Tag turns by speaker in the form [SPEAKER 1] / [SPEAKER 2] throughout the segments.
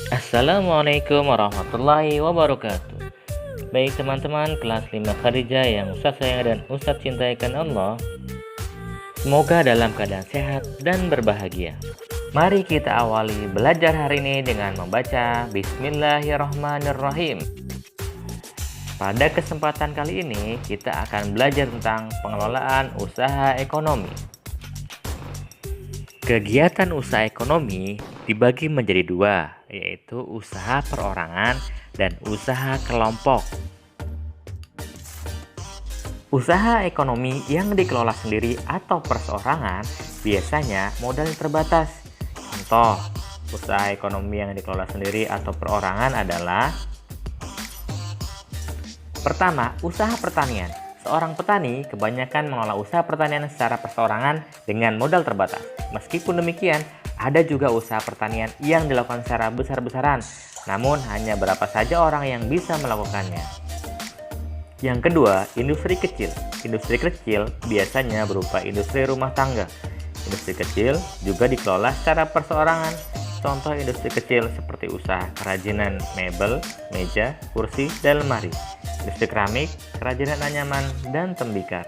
[SPEAKER 1] Assalamualaikum warahmatullahi wabarakatuh. Baik teman-teman kelas 5 Khadijah yang Ustaz sayang dan Ustaz cintai karena Allah, semoga dalam keadaan sehat dan berbahagia. Mari kita awali belajar hari ini dengan membaca Bismillahirrahmanirrahim. Pada kesempatan kali ini kita akan belajar tentang pengelolaan usaha ekonomi. Kegiatan usaha ekonomi dibagi menjadi dua, yaitu usaha perorangan dan usaha kelompok. Usaha ekonomi yang dikelola sendiri atau perseorangan biasanya modalnya terbatas. Contoh, usaha ekonomi yang dikelola sendiri atau perorangan adalah: pertama, usaha pertanian. Seorang petani kebanyakan mengelola usaha pertanian secara perseorangan dengan modal terbatas. Meskipun demikian, ada juga usaha pertanian yang dilakukan secara besar-besaran, namun hanya berapa saja orang yang bisa melakukannya. Yang kedua, industri kecil. Industri kecil biasanya berupa industri rumah tangga. Industri kecil juga dikelola secara perseorangan. Contoh industri kecil seperti usaha kerajinan mebel, meja, kursi, dan lemari, industri keramik, kerajinan anyaman, dan tembikar.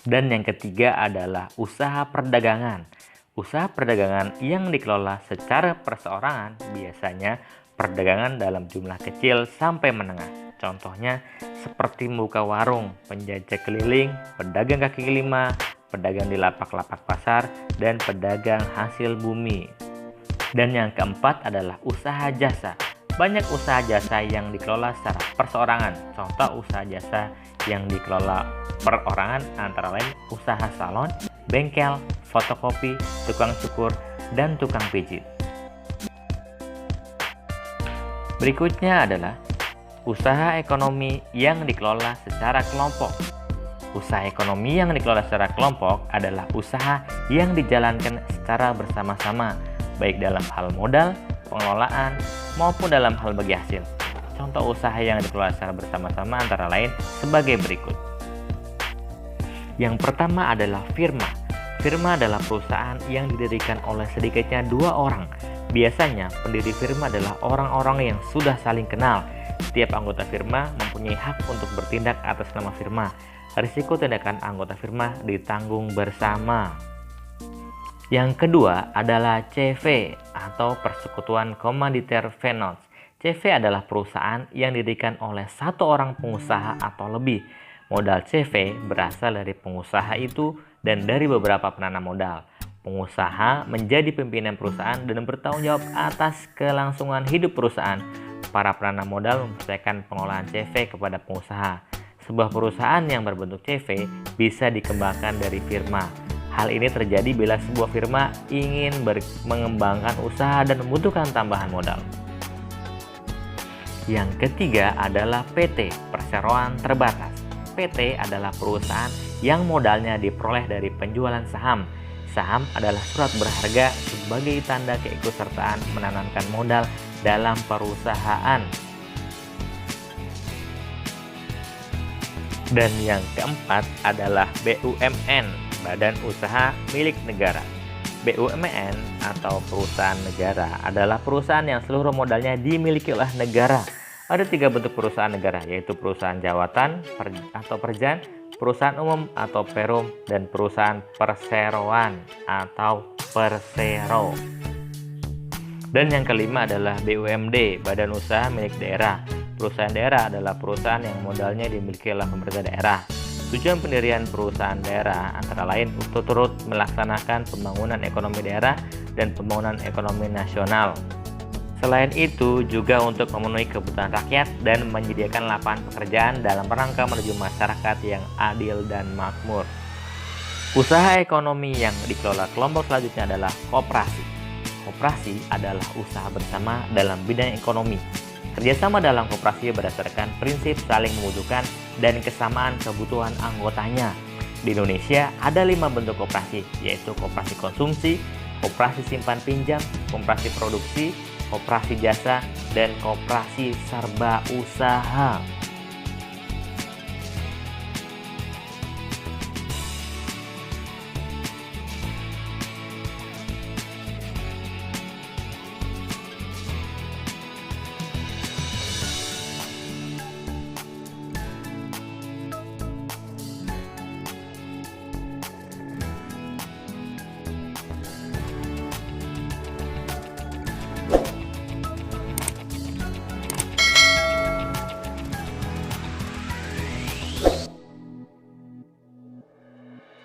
[SPEAKER 1] Dan yang ketiga adalah usaha perdagangan. Usaha perdagangan yang dikelola secara perseorangan biasanya perdagangan dalam jumlah kecil sampai menengah. Contohnya seperti membuka warung, penjajah keliling, pedagang kaki lima, pedagang di lapak-lapak pasar, dan pedagang hasil bumi. Dan yang keempat adalah usaha jasa. Banyak usaha jasa yang dikelola secara perseorangan. Contoh usaha jasa yang dikelola perorangan antara lain usaha salon, bengkel, fotokopi, tukang cukur, dan tukang pijit. Berikutnya adalah usaha ekonomi yang dikelola secara kelompok. Usaha ekonomi yang dikelola secara kelompok adalah usaha yang dijalankan secara bersama-sama, baik dalam hal modal, pengelolaan, maupun dalam hal bagi hasil. Contoh usaha yang dikelola secara bersama-sama antara lain sebagai berikut. Yang pertama adalah firma. Firma adalah perusahaan yang didirikan oleh sedikitnya dua orang. Biasanya pendiri firma adalah orang-orang yang sudah saling kenal. Setiap anggota firma mempunyai hak untuk bertindak atas nama firma. Risiko tindakan anggota firma ditanggung bersama. Yang kedua adalah CV atau Persekutuan Komanditer Finance. CV adalah perusahaan yang didirikan oleh satu orang pengusaha atau lebih. Modal CV berasal dari pengusaha itu dan dari beberapa penanam modal. Pengusaha menjadi pimpinan perusahaan dan bertanggung jawab atas kelangsungan hidup perusahaan. Para penanam modal mempercayakan pengelolaan CV kepada pengusaha. Sebuah perusahaan yang berbentuk CV bisa dikembangkan dari firma. Hal ini terjadi bila sebuah firma ingin mengembangkan usaha dan membutuhkan tambahan modal. Yang ketiga adalah PT, perseroan terbatas. PT adalah perusahaan yang modalnya diperoleh dari penjualan saham. Saham adalah surat berharga sebagai tanda keikutsertaan menanamkan modal dalam perusahaan. Dan yang keempat adalah BUMN, Badan Usaha Milik Negara. BUMN atau perusahaan negara adalah perusahaan yang seluruh modalnya dimiliki oleh negara. Ada tiga bentuk perusahaan negara, yaitu perusahaan jawatan atau perjan, perusahaan umum atau perum, dan perusahaan perseroan atau persero. Dan yang kelima adalah BUMD, Badan Usaha Milik Daerah. Perusahaan daerah adalah perusahaan yang modalnya dimiliki oleh pemerintah daerah. Tujuan pendirian perusahaan daerah antara lain untuk turut melaksanakan pembangunan ekonomi daerah dan pembangunan ekonomi nasional. Selain itu juga untuk memenuhi kebutuhan rakyat dan menyediakan lapangan pekerjaan dalam rangka menuju masyarakat yang adil dan makmur. Usaha ekonomi yang dikelola kelompok selanjutnya adalah koperasi. Koperasi adalah usaha bersama dalam bidang ekonomi. Kerjasama dalam koperasi berdasarkan prinsip saling membutuhkan dan kesamaan kebutuhan anggotanya. Di Indonesia ada 5 bentuk koperasi, yaitu koperasi konsumsi, koperasi simpan pinjam, koperasi produksi, koperasi jasa, dan koperasi serba usaha.